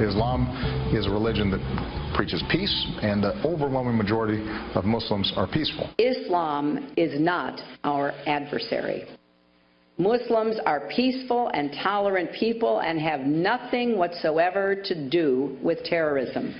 Islam is a religion that preaches peace, and the overwhelming majority of Muslims are peaceful. Islam is not our adversary. Muslims are peaceful and tolerant people and have nothing whatsoever to do with terrorism.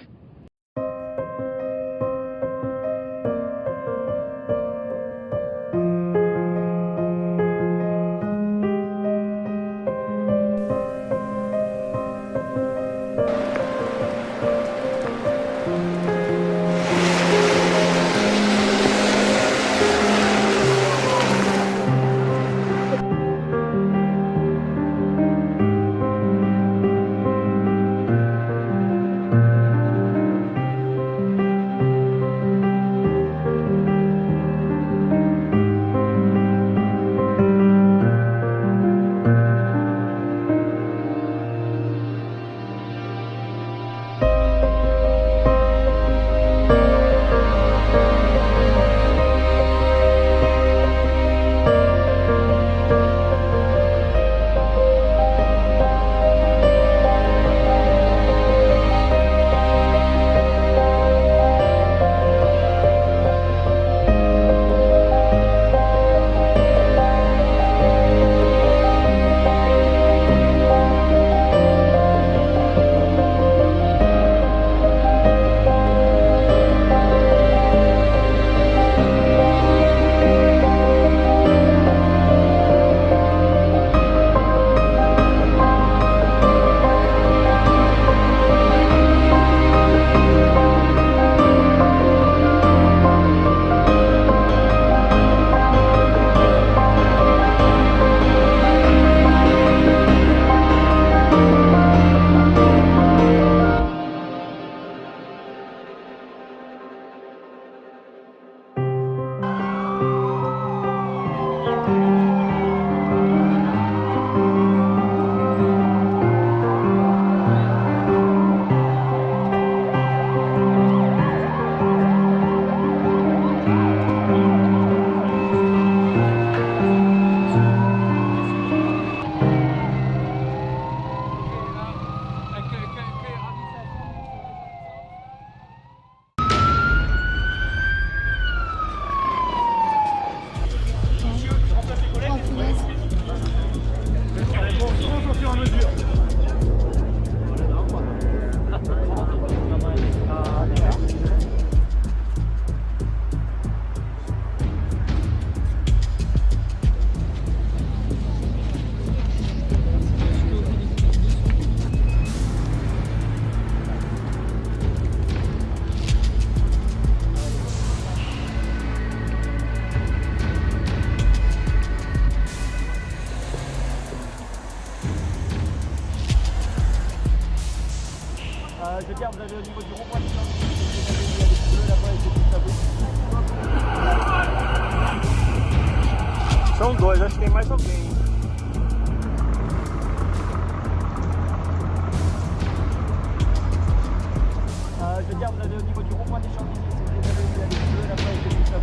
Je veux dire, vous allez au niveau du rond-point, vous avez les bleus là-bas et tout ça. São dois, acho que tem mais alguém. Je veux dire, vous allez au niveau du rond-point des Champs-Élysées, vous avez les bleus là-bas et tout ça.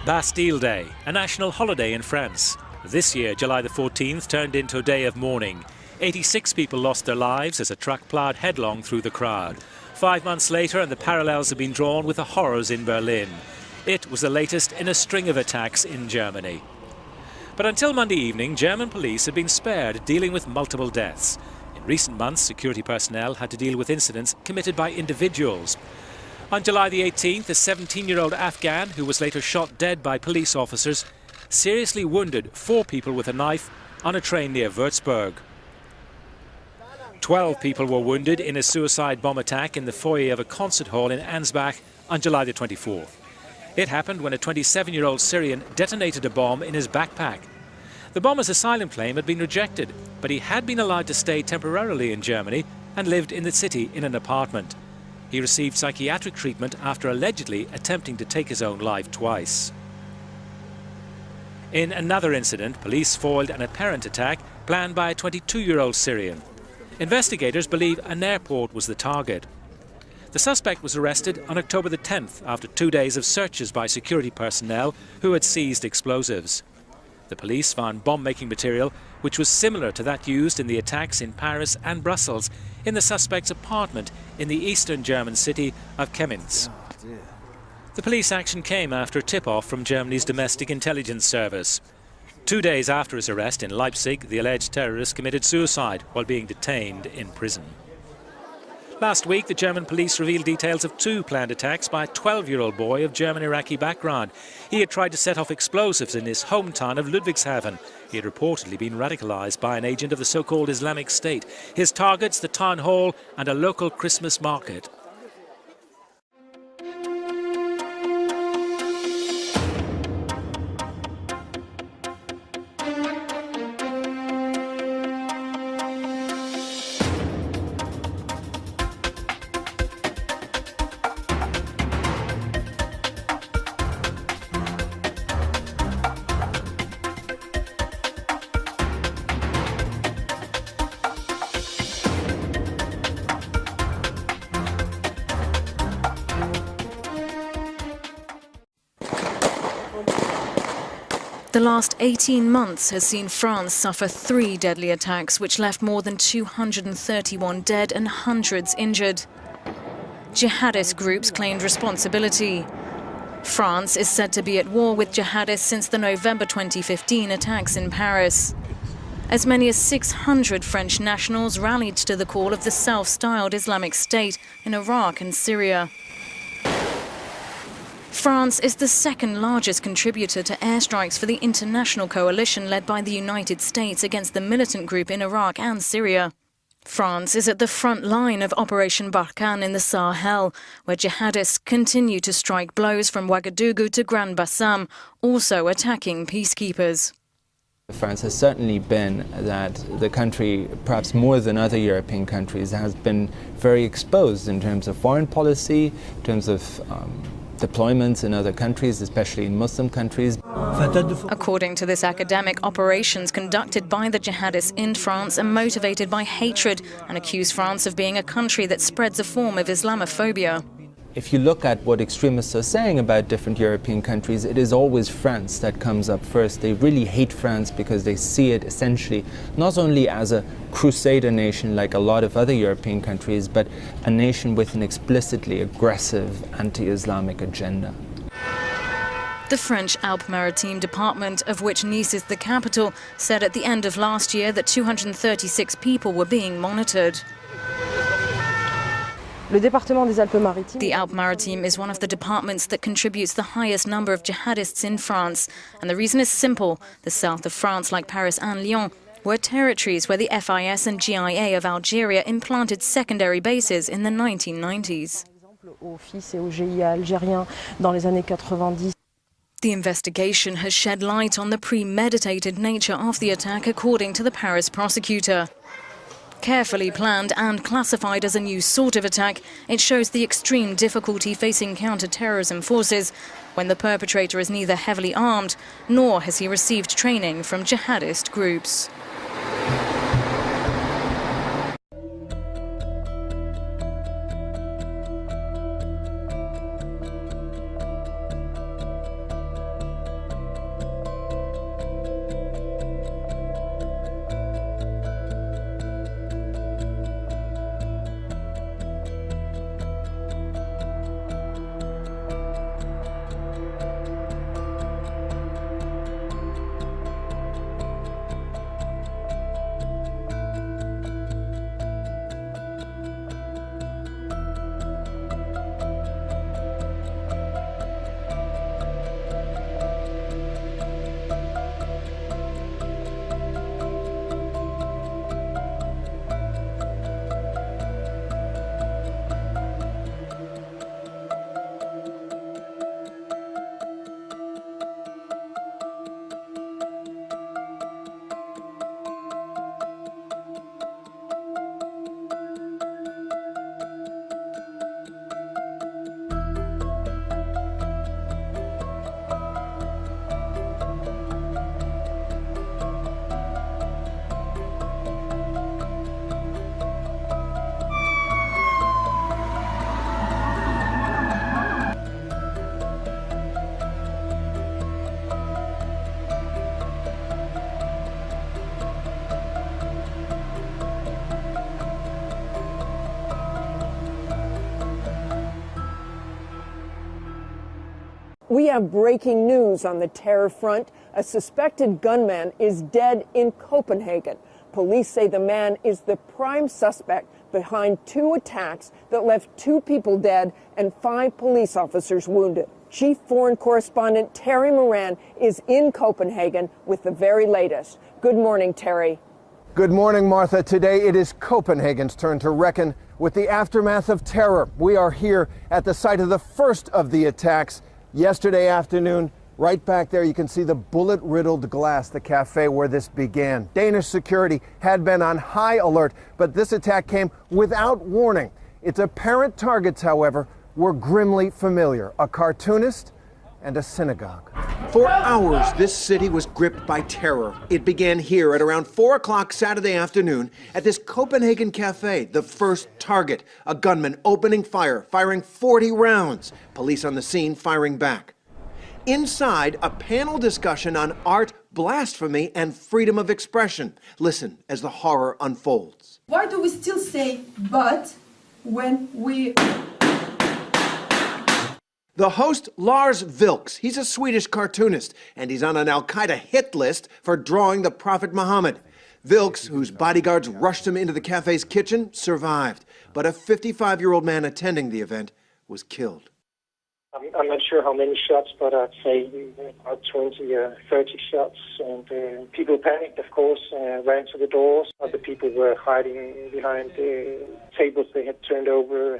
Bastille Day, a national holiday in France. This year, July the 14th, turned into a day of mourning. 86 people lost their lives as a truck ploughed headlong through the crowd. 5 months later, and the parallels have been drawn with the horrors in Berlin. It was the latest in a string of attacks in Germany. But until Monday evening, German police had been spared dealing with multiple deaths. In recent months, security personnel had to deal with incidents committed by individuals. On July the 18th, a 17-year-old Afghan who was later shot dead by police officers seriously wounded 4 people with a knife on a train near Würzburg. 12 people were wounded in a suicide bomb attack in the foyer of a concert hall in Ansbach on July the 24th. It happened when a 27-year-old Syrian detonated a bomb in his backpack. The bomber's asylum claim had been rejected, but he had been allowed to stay temporarily in Germany and lived in the city in an apartment. He received psychiatric treatment after allegedly attempting to take his own life twice. In another incident, police foiled an apparent attack planned by a 22-year-old Syrian. Investigators believe an airport was the target. The suspect was arrested on October the 10th after 2 days of searches by security personnel who had seized explosives. The police found bomb-making material which was similar to that used in the attacks in Paris and Brussels in the suspect's apartment in the eastern German city of Chemnitz. The police action came after a tip-off from Germany's domestic intelligence service. 2 days after his arrest in Leipzig, the alleged terrorist committed suicide while being detained in prison. Last week, the German police revealed details of 2 planned attacks by a 12-year-old boy of German-Iraqi background. He had tried to set off explosives in his hometown of Ludwigshafen. He had reportedly been radicalized by an agent of the so-called Islamic State. His targets, the town hall and a local Christmas market. The last 18 months has seen France suffer 3 deadly attacks which left more than 231 dead and hundreds injured. Jihadist groups claimed responsibility. France is said to be at war with jihadists since the November 2015 attacks in Paris. As many as 600 French nationals rallied to the call of the self-styled Islamic State in Iraq and Syria. France is the second largest contributor to airstrikes for the international coalition led by the United States against the militant group in Iraq and Syria. France is at the front line of Operation Barkhane in the Sahel, where jihadists continue to strike blows from Ouagadougou to Grand Bassam, also attacking peacekeepers. France has certainly been that the country, perhaps more than other European countries, has been very exposed in terms of foreign policy, in terms of deployments in other countries, especially in Muslim countries. According to this academic, operations conducted by the jihadists in France are motivated by hatred and accuse France of being a country that spreads a form of Islamophobia. If you look at what extremists are saying about different European countries, it is always France that comes up first. They really hate France because they see it essentially not only as a crusader nation like a lot of other European countries, but a nation with an explicitly aggressive anti-Islamic agenda. The French Alpes-Maritimes Department, of which Nice is the capital, said at the end of last year that 236 people were being monitored. The Alpes-Maritimes is one of the departments that contributes the highest number of jihadists in France. And the reason is simple. The south of France, like Paris and Lyon, were territories where the FIS and GIA of Algeria implanted secondary bases in the 1990s. The investigation has shed light on the premeditated nature of the attack, according to the Paris prosecutor. Carefully planned and classified as a new sort of attack, it shows the extreme difficulty facing counter-terrorism forces when the perpetrator is neither heavily armed nor has he received training from jihadist groups. We have breaking news on the terror front. A suspected gunman is dead in Copenhagen. Police say the man is the prime suspect behind 2 attacks that left 2 people dead and 5 police officers wounded. Chief Foreign Correspondent Terry Moran is in Copenhagen with the very latest. Good morning, Terry. Good morning, Martha. Today it is Copenhagen's turn to reckon with the aftermath of terror. We are here at the site of the first of the attacks yesterday afternoon. Right back there, you can see the bullet-riddled glass, the cafe where this began. Danish security had been on high alert, but this attack came without warning. Its apparent targets, however, were grimly familiar: a cartoonist and a synagogue. For hours, this city was gripped by terror. It began here at around 4 o'clock Saturday afternoon at this Copenhagen cafe, the first target. A gunman opening fire, firing 40 rounds. Police on the scene firing back. Inside, a panel discussion on art, blasphemy, and freedom of expression. Listen as the horror unfolds. Why do we still say but when we... The host, Lars Vilks, he's a Swedish cartoonist, and he's on an al-Qaeda hit list for drawing the Prophet Muhammad. Vilks, whose bodyguards rushed him into the cafe's kitchen, survived. But a 55-year-old man attending the event was killed. I'm not sure how many shots, but I'd say about 20 or 30 shots. And people panicked, of course, ran to the doors. Other people were hiding behind the tables they had turned over.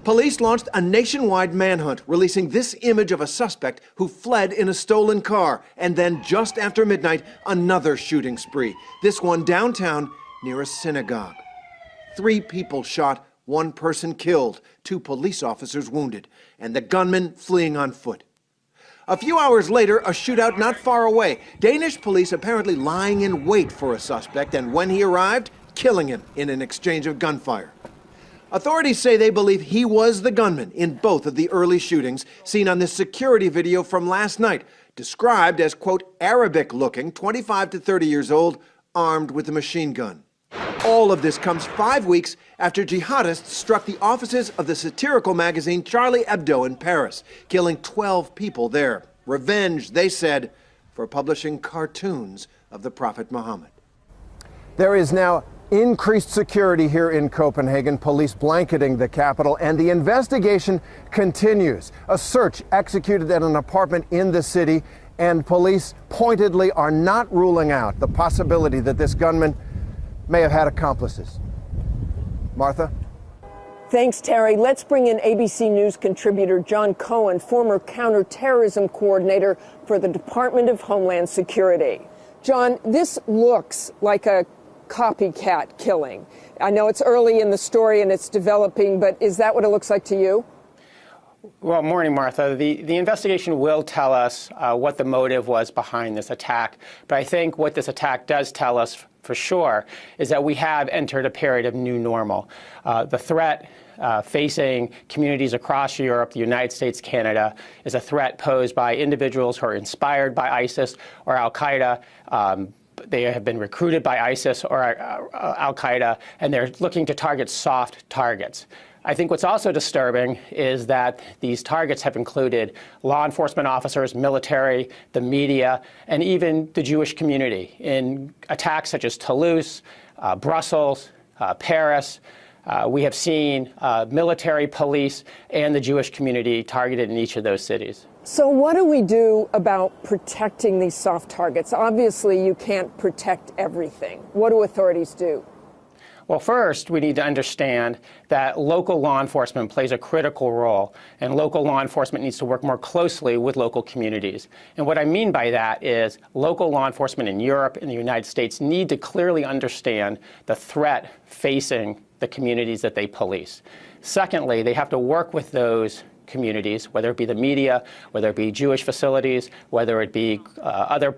Police launched a nationwide manhunt, releasing this image of a suspect who fled in a stolen car. And then, just after midnight, another shooting spree. This one downtown near a synagogue. 3 people shot, 1 person killed, 2 police officers wounded, and the gunman fleeing on foot. A few hours later, a shootout not far away. Danish police apparently lying in wait for a suspect, and when he arrived, killing him in an exchange of gunfire. Authorities say they believe he was the gunman in both of the early shootings seen on this security video from last night, described as, quote, Arabic-looking, 25 to 30 years old, armed with a machine gun. All of this comes 5 weeks after jihadists struck the offices of the satirical magazine Charlie Hebdo in Paris, killing 12 people there. Revenge, they said, for publishing cartoons of the Prophet Muhammad. There is now increased security here in Copenhagen, police blanketing the capital, and the investigation continues. A search executed at an apartment in the city, and police pointedly are not ruling out the possibility that this gunman may have had accomplices. Martha? Thanks, Terry. Let's bring in ABC News contributor John Cohen, former counterterrorism coordinator for the Department of Homeland Security. John, this looks like a copycat killing. I know it's early in the story and it's developing, but is that what it looks like to you? Well, morning, Martha. The investigation will tell us what the motive was behind this attack. But I think what this attack does tell us for sure is that we have entered a period of new normal. The threat facing communities across Europe, the United States, Canada, is a threat posed by individuals who are inspired by ISIS or al-Qaeda. They have been recruited by ISIS or al-Qaeda, and they're looking to target soft targets. I think what's also disturbing is that these targets have included law enforcement officers, military, the media, and even the Jewish community in attacks such as Toulouse, Brussels, Paris. We have seen military, police, and the Jewish community targeted in each of those cities. So what do we do about protecting these soft targets? Obviously, you can't protect everything. What do authorities do? Well, first, we need to understand that local law enforcement plays a critical role, and local law enforcement needs to work more closely with local communities. And what I mean by that is local law enforcement in Europe and the United States need to clearly understand the threat facing the communities that they police. Secondly, they have to work with those communities, whether it be the media, whether it be Jewish facilities, whether it be other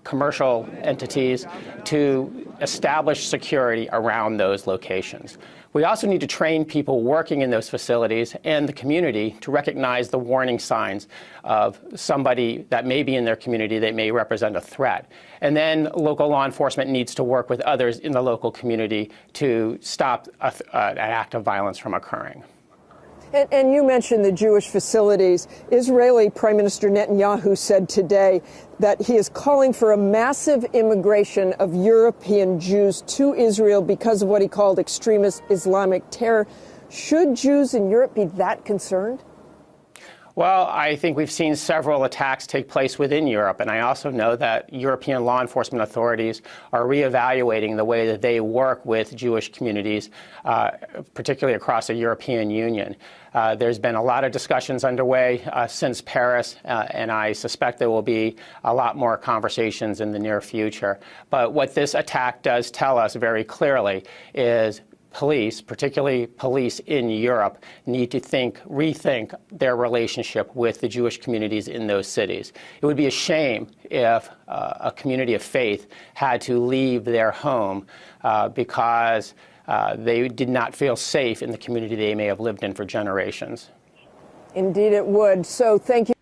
commercial entities, to establish security around those locations. We also need to train people working in those facilities and the community to recognize the warning signs of somebody that may be in their community that may represent a threat. And then local law enforcement needs to work with others in the local community to stop an act of violence from occurring. And you mentioned the Jewish facilities. Israeli Prime Minister Netanyahu said today that he is calling for a massive immigration of European Jews to Israel because of what he called extremist Islamic terror. Should Jews in Europe be that concerned? Well, I think we've seen several attacks take place within Europe, and I also know that European law enforcement authorities are reevaluating the way that they work with Jewish communities, particularly across the European Union. There's been a lot of discussions underway since Paris, and I suspect there will be a lot more conversations in the near future. But what this attack does tell us very clearly is police, particularly police in Europe, need to rethink their relationship with the Jewish communities in those cities. It would be a shame if a community of faith had to leave their home because they did not feel safe in the community they may have lived in for generations. Indeed it would. So thank you.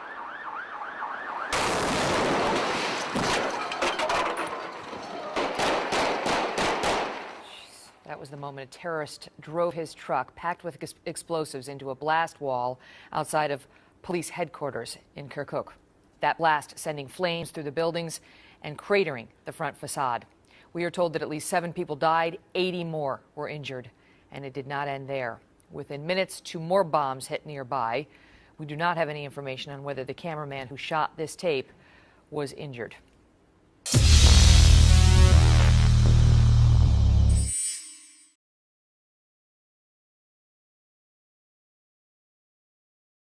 That was the moment a terrorist drove his truck packed with explosives into a blast wall outside of police headquarters in Kirkuk. That blast sending flames through the buildings and cratering the front facade. We are told that at least 7 people died, 80 more were injured, and it did not end there. Within minutes, 2 more bombs hit nearby. We do not have any information on whether the cameraman who shot this tape was injured.